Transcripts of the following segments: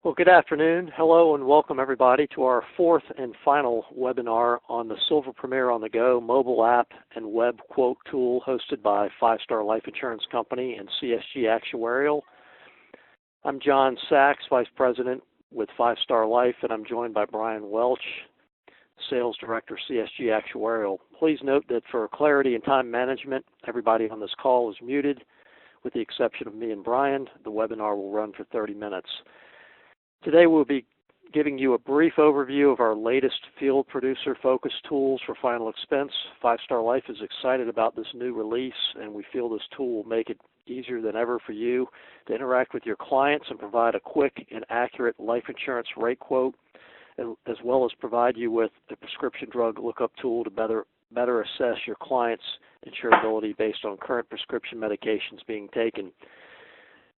Well, good afternoon. Hello and welcome everybody to our fourth and final webinar on the Silver Premier on the Go mobile app and web quote tool hosted by Five Star Life Insurance Company and CSG Actuarial. I'm John Sachs, Vice President with Five Star Life, and I'm joined by Brian Welch, Sales Director, CSG Actuarial. Please note that for clarity and time management, everybody on this call is muted with the exception of me and Brian. The webinar will run for 30 minutes. Today we'll be giving you a brief overview of our latest field producer focus tools for final expense. Five Star Life is excited about this new release, and we feel this tool will make it easier than ever for you to interact with your clients and provide a quick and accurate life insurance rate quote, as well as provide you with a prescription drug lookup tool to better assess your client's insurability based on current prescription medications being taken.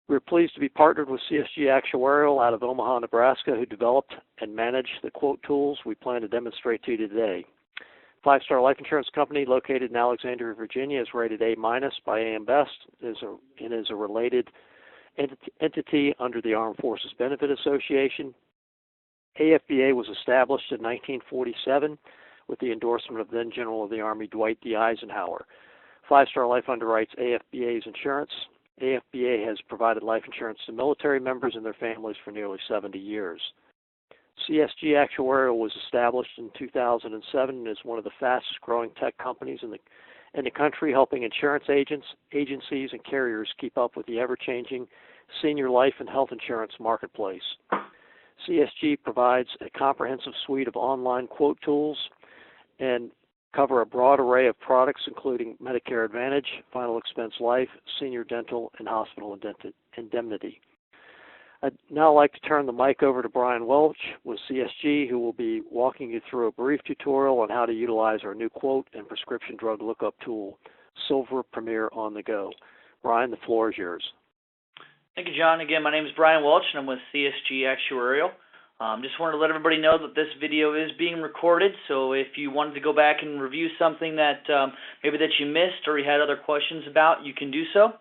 We're pleased to be partnered with CSG Actuarial out of Omaha, Nebraska, who developed and managed the quote tools we plan to demonstrate to you today. Five Star Life Insurance Company, located in Alexandria, Virginia, is rated A- by AM Best and is a related entity under the Armed Forces Benefit Association. AFBA was established in 1947 with the endorsement of then General of the Army Dwight D. Eisenhower. Five Star Life underwrites AFBA's insurance. AFBA has provided life insurance to military members and their families for nearly 70 years. CSG Actuarial was established in 2007 and is one of the fastest growing tech companies in the country, helping insurance agents, agencies, and carriers keep up with the ever-changing senior life and health insurance marketplace. CSG provides a comprehensive suite of online quote tools and cover a broad array of products including Medicare Advantage, Final Expense Life, Senior Dental, and Hospital Indemnity. I'd now like to turn the mic over to Brian Welch with CSG, who will be walking you through a brief tutorial on how to utilize our new quote and prescription drug lookup tool, Silver Premier on the Go. Brian, the floor is yours. Thank you, John. Again, my name is Brian Welch, and I'm with CSG Actuarial. Just wanted to let everybody know that this video is being recorded, so if you wanted to go back and review something that maybe that you missed or you had other questions about, you can do so.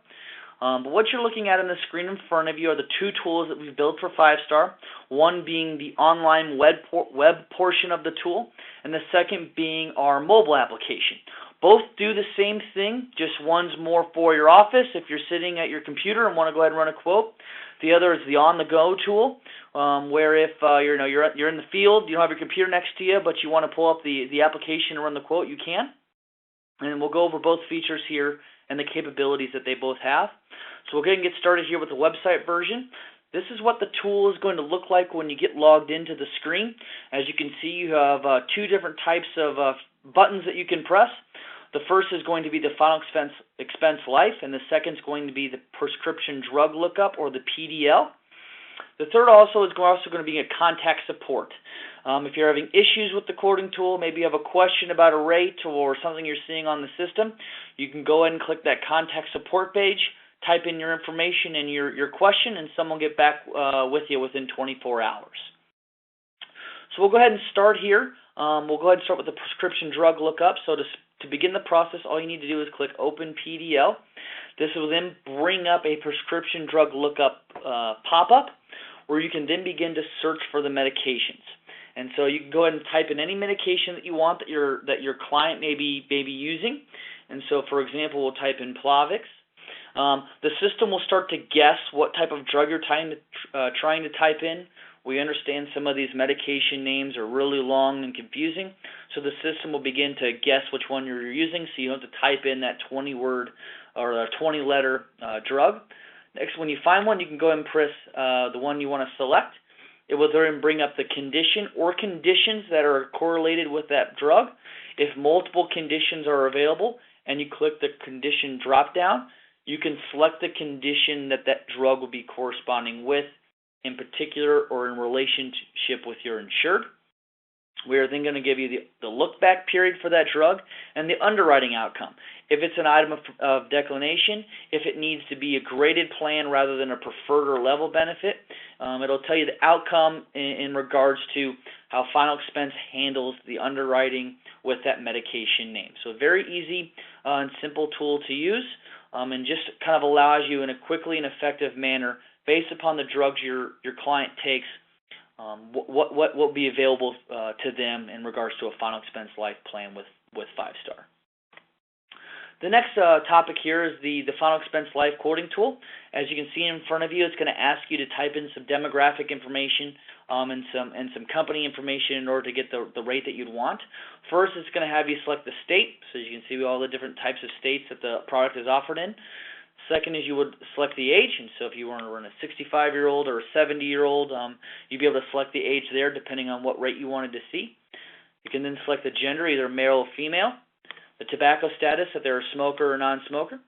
But what you're looking at on the screen in front of you are the two tools that we've built for Five Star, one being the online web portion of the tool, and the second being our mobile application. Both do the same thing, just one's more for your office if you're sitting at your computer and want to go ahead and run a quote. The other is the on-the-go tool, where if you're in the field, you don't have your computer next to you, but you want to pull up the application and run the quote, you can. And we'll go over both features here and the capabilities that they both have. So we'll go ahead and get started here with the website version. This is what the tool is going to look like when you get logged into the screen. As you can see, you have two different types of buttons that you can press. The first is going to be the Final Expense Life, and the second is going to be the Prescription Drug Lookup, or the PDL. The third also is going to be a contact support. If you're having issues with the quoting tool, maybe you have a question about a rate or something you're seeing on the system, you can go ahead and click that contact support page, type in your information and your question, and someone will get back with you within 24 hours. So we'll go ahead and start here. We'll go ahead and start with the Prescription Drug Lookup. So to begin the process, all you need to do is click Open PDL. This will then bring up a Prescription Drug Lookup pop-up, where you can then begin to search for the medications. And so you can go ahead and type in any medication that you want that your client may be using. And so, for example, we'll type in Plavix. The system will start to guess what type of drug you're trying to type in. We understand some of these medication names are really long and confusing, so the system will begin to guess which one you're using, so you don't have to type in that 20-word or 20-letter drug. Next, when you find one, you can go ahead and press the one you want to select. It will then bring up the condition or conditions that are correlated with that drug. If multiple conditions are available and you click the condition drop-down, you can select the condition that drug will be corresponding with, in particular or in relationship with your insured. We are then going to give you the look-back period for that drug and the underwriting outcome. If it's an item of declination, if it needs to be a graded plan rather than a preferred or level benefit, it'll tell you the outcome in regards to how Final Expense handles the underwriting with that medication name. So a very easy and simple tool to use, and just kind of allows you in a quickly and effective manner based upon the drugs your client takes, what will be available to them in regards to a final expense life plan with 5-Star. The next topic here is the final expense life quoting tool. As you can see in front of you, it's going to ask you to type in some demographic information and some company information in order to get the rate that you'd want. First, it's going to have you select the state, so you can see all the different types of states that the product is offered in. Second is you would select the age, and so if you want to run a 65-year-old or a 70-year-old, you'd be able to select the age there depending on what rate you wanted to see. You can then select the gender, either male or female, the tobacco status, if they're a smoker or non-smoker.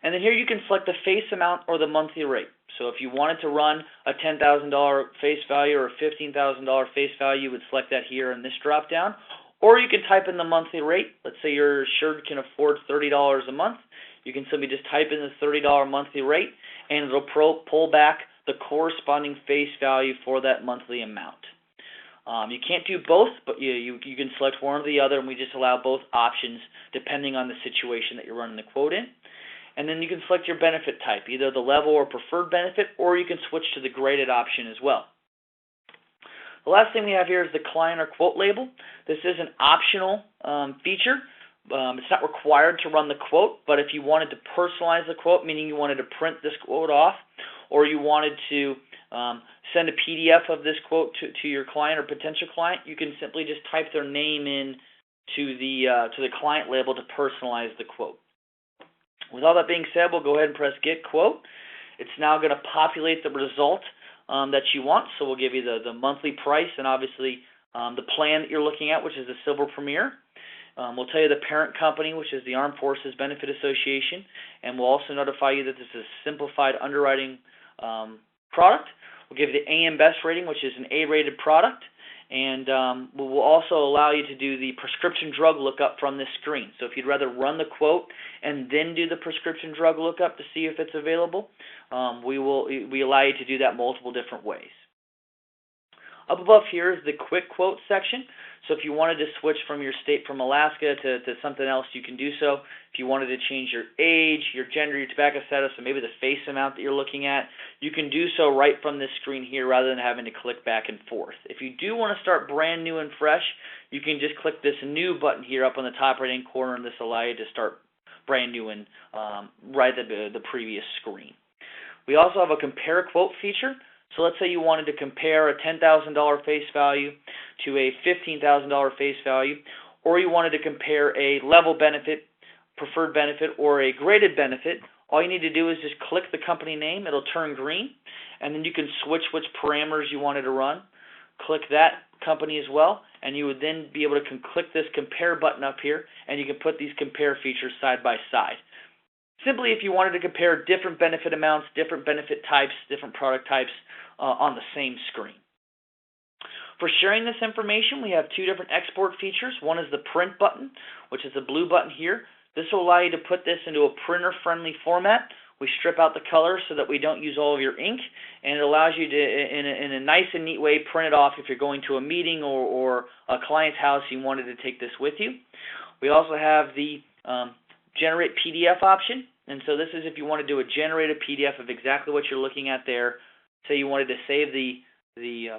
And then here you can select the face amount or the monthly rate. So if you wanted to run a $10,000 face value or a $15,000 face value, you would select that here in this drop-down. Or you can type in the monthly rate. Let's say your insured can afford $30 a month. You can simply just type in the $30 monthly rate, and it'll pull back the corresponding face value for that monthly amount. You can't do both, but you can select one or the other, and we just allow both options depending on the situation that you're running the quote in. And then you can select your benefit type, either the level or preferred benefit, or you can switch to the graded option as well. The last thing we have here is the client or quote label. This is an optional feature. It's not required to run the quote, but if you wanted to personalize the quote, meaning you wanted to print this quote off, or you wanted to send a PDF of this quote to your client or potential client, you can simply just type their name in to the client label to personalize the quote. With all that being said, we'll go ahead and press Get Quote. It's now going to populate the result that you want, so we'll give you the monthly price and obviously the plan that you're looking at, which is the Silver Premier. We'll tell you the parent company, which is the Armed Forces Benefit Association, and we'll also notify you that this is a simplified underwriting product. We'll give you the AM Best rating, which is an A-rated product, and we'll also allow you to do the prescription drug lookup from this screen. So if you'd rather run the quote and then do the prescription drug lookup to see if it's available, we allow you to do that multiple different ways. Up above here is the quick quote section. So if you wanted to switch from your state from Alaska to something else, you can do so. If you wanted to change your age, your gender, your tobacco status, or maybe the face amount that you're looking at, you can do so right from this screen here rather than having to click back and forth. If you do want to start brand new and fresh, you can just click this new button here up on the top right-hand corner, and this will allow you to start brand new and right at the previous screen. We also have a compare quote feature. So let's say you wanted to compare a $10,000 face value to a $15,000 face value, or you wanted to compare a level benefit, preferred benefit, or a graded benefit. All you need to do is just click the company name. It'll turn green, and then you can switch which parameters you wanted to run. Click that company as well, and you would then be able to click this compare button up here, and you can put these compare features side by side. Simply, if you wanted to compare different benefit amounts, different benefit types, different product types on the same screen. For sharing this information, we have two different export features. One is the print button, which is the blue button here. This will allow you to put this into a printer-friendly format. We strip out the color so that we don't use all of your ink, and it allows you to, in a nice and neat way, print it off if you're going to a meeting or a client's house and you wanted to take this with you. We also have the generate PDF option, and so this is if you want to do a generated PDF of exactly what you're looking at there. Say you wanted to save the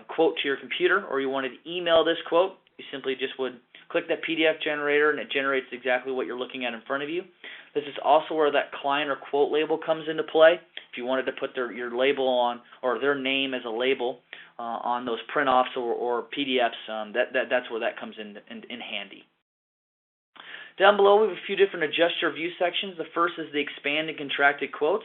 quote to your computer, or you wanted to email this quote, you simply just would click that PDF generator and it generates exactly what you're looking at in front of you. This is also where that client or quote label comes into play. If you wanted to put your label on, or their name as a label on those print-offs or PDFs, that's where that comes in handy. Down below, we have a few different adjust your view sections. The first is the expand and contracted quotes.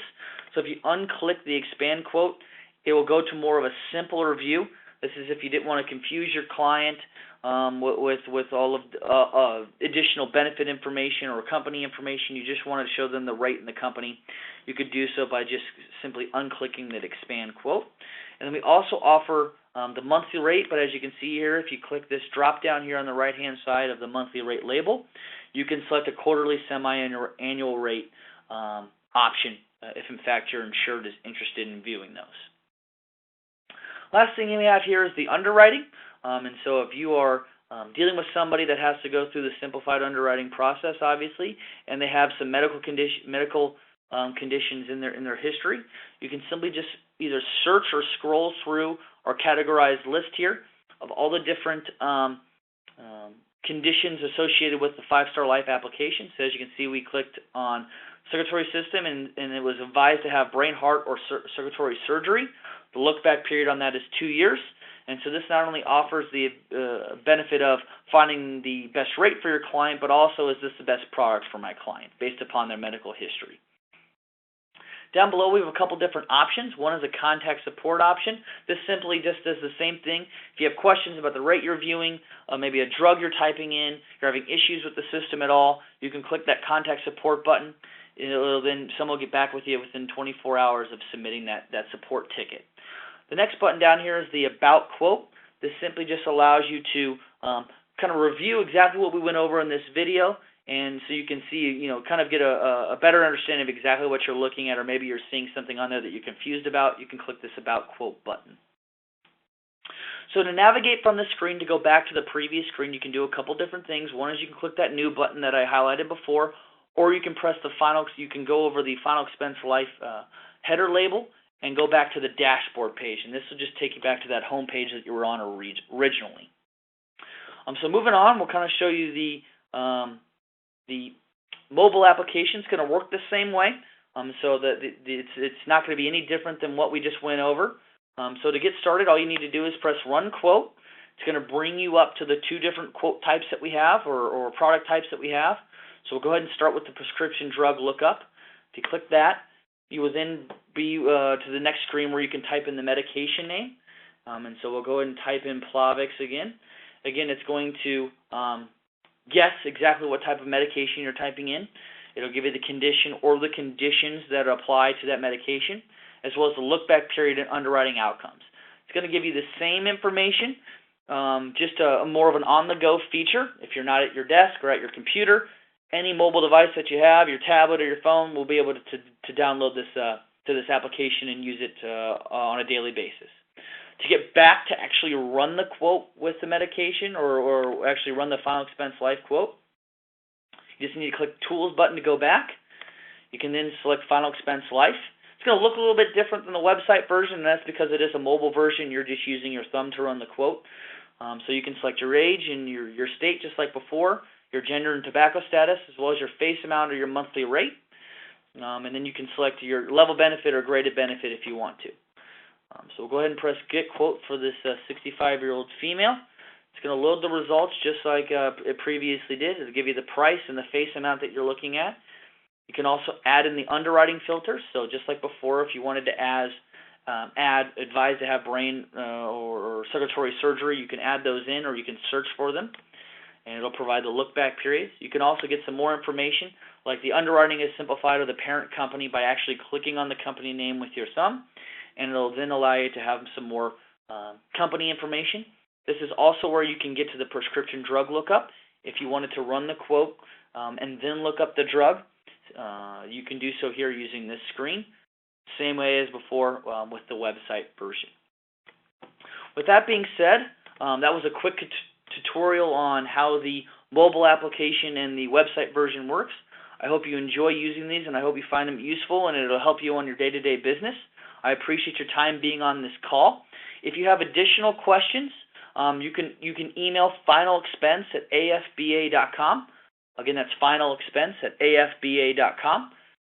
So if you unclick the expand quote, it will go to more of a simpler view. This is if you didn't want to confuse your client with all of additional benefit information or company information. You just want to show them the rate in the company. You could do so by just simply unclicking that expand quote. And then we also offer the monthly rate, but as you can see here, if you click this drop down here on the right-hand side of the monthly rate label, you can select a quarterly, semi-annual rate option if in fact your insured is interested in viewing those. Last thing we have here is the underwriting, and so if you are dealing with somebody that has to go through the simplified underwriting process, obviously, and they have some medical conditions in their history, you can simply just either search or scroll through our categorized list here of all the different conditions associated with the 5-Star Life application. So as you can see, we clicked on circulatory system, and it was advised to have brain, heart, or circulatory surgery. The look-back period on that is 2 years. And so this not only offers the benefit of finding the best rate for your client, but also is this the best product for my client based upon their medical history. Down below, we have a couple different options. One is a contact support option. This simply just does the same thing. If you have questions about the rate you're viewing, maybe a drug you're typing in, you're having issues with the system at all, you can click that contact support button. Then someone will get back with you within 24 hours of submitting that support ticket. The next button down here is the About Quote. This simply just allows you to kind of review exactly what we went over in this video, and so you can see, kind of get a better understanding of exactly what you're looking at, or maybe you're seeing something on there that you're confused about. You can click this About Quote button. So to navigate from the screen to go back to the previous screen, you can do a couple different things. One is you can click that New button that I highlighted before, or you can press the final. You can go over the Final Expense Life header label and go back to the dashboard page, and this will just take you back to that home page that you were on originally. So moving on, we'll kind of show you the mobile application is going to work the same way, so that it's not going to be any different than what we just went over. So to get started, all you need to do is press Run Quote. It's going to bring you up to the 2 different quote types that we have, or product types that we have. So we'll go ahead and start with the prescription drug lookup. If you click that, you will then be to the next screen where you can type in the medication name. And so we'll go ahead and type in Plavix again. Again, it's going to guess exactly what type of medication you're typing in. It'll give you the condition or the conditions that apply to that medication, as well as the look-back period and underwriting outcomes. It's going to give you the same information, just a more of an on-the-go feature. If you're not at your desk or at your computer, any mobile device that you have, your tablet or your phone, will be able to download this to this application and use it on a daily basis. To get back to actually run the quote with the medication, or actually run the Final Expense Life quote, you just need to click Tools button to go back. You can then select Final Expense Life. It's going to look a little bit different than the website version, and that's because it is a mobile version. You're just using your thumb to run the quote. So you can select your age and your state just like before, your gender and tobacco status, as well as your face amount or your monthly rate. And then you can select your level benefit or graded benefit if you want to. So we'll go ahead and press Get Quote for this 65-year-old female. It's going to load the results just like it previously did. It'll give you the price and the face amount that you're looking at. You can also add in the underwriting filters. So just like before, if you wanted to add advised to have brain or circulatory surgery, you can add those in, or you can search for them, and it'll provide the look-back periods. You can also get some more information, like the underwriting is simplified of the parent company by actually clicking on the company name with your thumb, and it'll then allow you to have some more company information. This is also where you can get to the prescription drug lookup. If you wanted to run the quote and then look up the drug, you can do so here using this screen, same way as before with the website version. With that being said, that was a quick tutorial on how the mobile application and the website version works. I hope you enjoy using these, and I hope you find them useful, and it'll help you on your day-to-day business. I appreciate your time being on this call. If you have additional questions, you can email finalexpense@afba.com. Again, that's finalexpense@afba.com.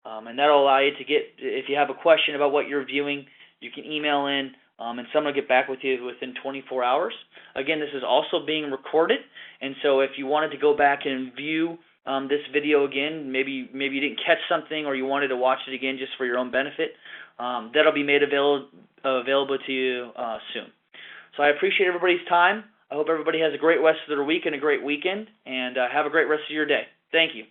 And that'll allow you to get, if you have a question about what you're viewing, you can email in, and someone will get back with you within 24 hours. Again, this is also being recorded, and so if you wanted to go back and view this video again, maybe you didn't catch something, or you wanted to watch it again just for your own benefit, that'll be made available to you soon. So I appreciate everybody's time. I hope everybody has a great rest of their week and a great weekend, and have a great rest of your day. Thank you.